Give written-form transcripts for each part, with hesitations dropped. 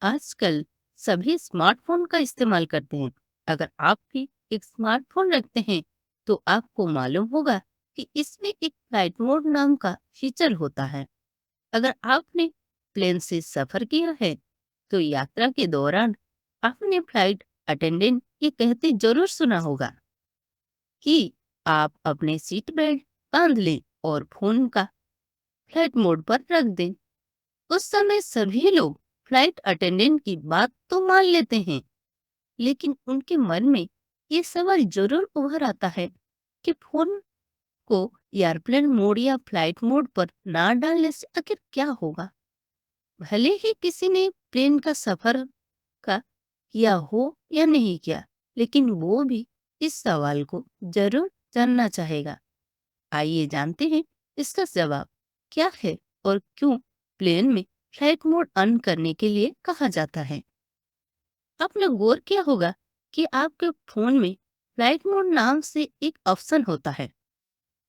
आजकल सभी स्मार्टफोन का इस्तेमाल करते हैं। अगर आप भी एक स्मार्टफोन रखते हैं तो आपको मालूम होगा कि इसमें एक फ्लाइट मोड नाम का फीचर होता है। अगर आपने प्लेन से सफर किया है तो यात्रा के दौरान आपने फ्लाइट अटेंडेंट ये कहते जरूर सुना होगा कि आप अपने सीट बेल्ट बांध लें और फोन का फ्लाइट मोड पर रख दें। उस समय सभी लोग फ्लाइट अटेंडेंट की बात तो मान लेते हैं, लेकिन उनके मन में ये सवाल जरूर उभर आता है कि फोन को एयरप्लेन मोड या फ्लाइट मोड पर ना डालने से आखिर क्या होगा। भले ही किसी ने प्लेन का सफर का किया हो या नहीं किया, लेकिन वो भी इस सवाल को जरूर जानना चाहेगा। आइए जानते हैं इसका जवाब क्या है और क्यों प्लेन में फ्लाइट मोड ऑन करने के लिए कहा जाता है। आपने गौर किया होगा कि आपके फोन में फ्लाइट मोड नाम से एक ऑप्शन होता है।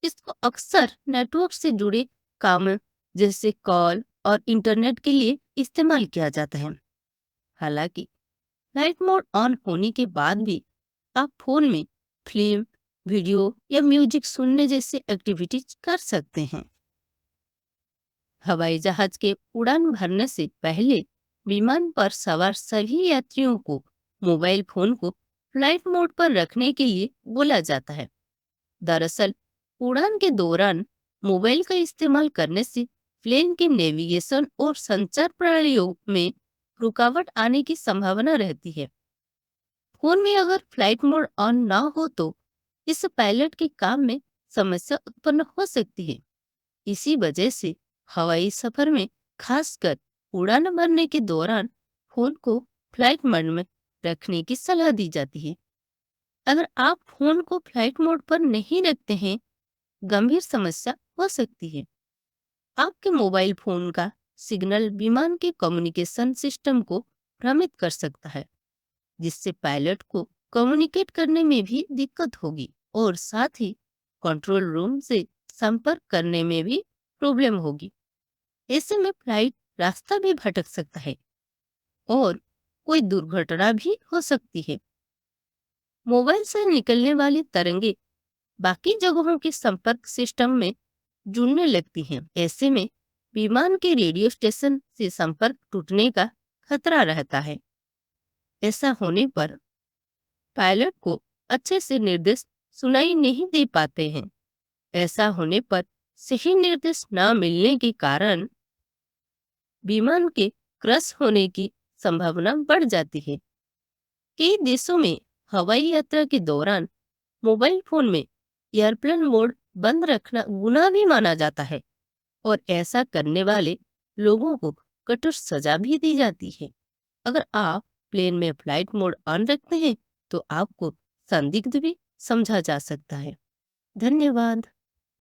इसको अक्सर नेटवर्क से जुड़े काम जैसे कॉल और इंटरनेट के लिए इस्तेमाल किया जाता है। हालांकि फ्लाइट मोड ऑन होने के बाद भी आप फोन में फिल्म, वीडियो या म्यूजिक सुनने जैसे एक्टिविटीज कर सकते हैं। हवाई जहाज के उड़ान भरने से पहले विमान पर सवार सभी यात्रियों को मोबाइल फोन को फ्लाइट मोड पर रखने के लिए बोला जाता है। दरअसल उड़ान के दौरान मोबाइल का इस्तेमाल करने से प्लेन के नेविगेशन और संचार प्रणालियों में रुकावट आने की संभावना रहती है। फोन में अगर फ्लाइट मोड ऑन ना हो तो इस पायलट के काम में समस्या उत्पन्न हो सकती है। इसी वजह से हवाई सफर में खासकर उड़ान भरने के दौरान फोन को फ्लाइट मोड में रखने की सलाह दी जाती है। अगर आप फोन को फ्लाइट मोड पर नहीं रखते हैं, गंभीर समस्या हो सकती है। आपके मोबाइल फोन का सिग्नल विमान के कम्युनिकेशन सिस्टम को भ्रमित कर सकता है, जिससे पायलट को कम्युनिकेट करने में भी दिक्कत होगी और साथ ही कंट्रोल रूम से संपर्क करने में भी प्रॉब्लम होगी। ऐसे में फ्लाइट रास्ता भी भटक सकता है और कोई दुर्घटना भी हो सकती है। मोबाइल से निकलने वाली तरंगे बाकी जगहों के संपर्क सिस्टम में जुड़ने लगती हैं। ऐसे में विमान के रेडियो स्टेशन से संपर्क टूटने का खतरा रहता है। ऐसा होने पर पायलट को अच्छे से निर्देश सुनाई नहीं दे पाते हैं। ऐसा होने पर सही निर्देश न मिलने के कारण विमान के क्रैश होने की संभावना बढ़ जाती है। कई देशों में हवाई यात्रा के दौरान मोबाइल फोन में एयरप्लेन मोड बंद रखना गुनाह भी माना जाता है और ऐसा करने वाले लोगों को कठोर सजा भी दी जाती है। अगर आप प्लेन में फ्लाइट मोड ऑन रखते हैं तो आपको संदिग्ध भी समझा जा सकता है। धन्यवाद।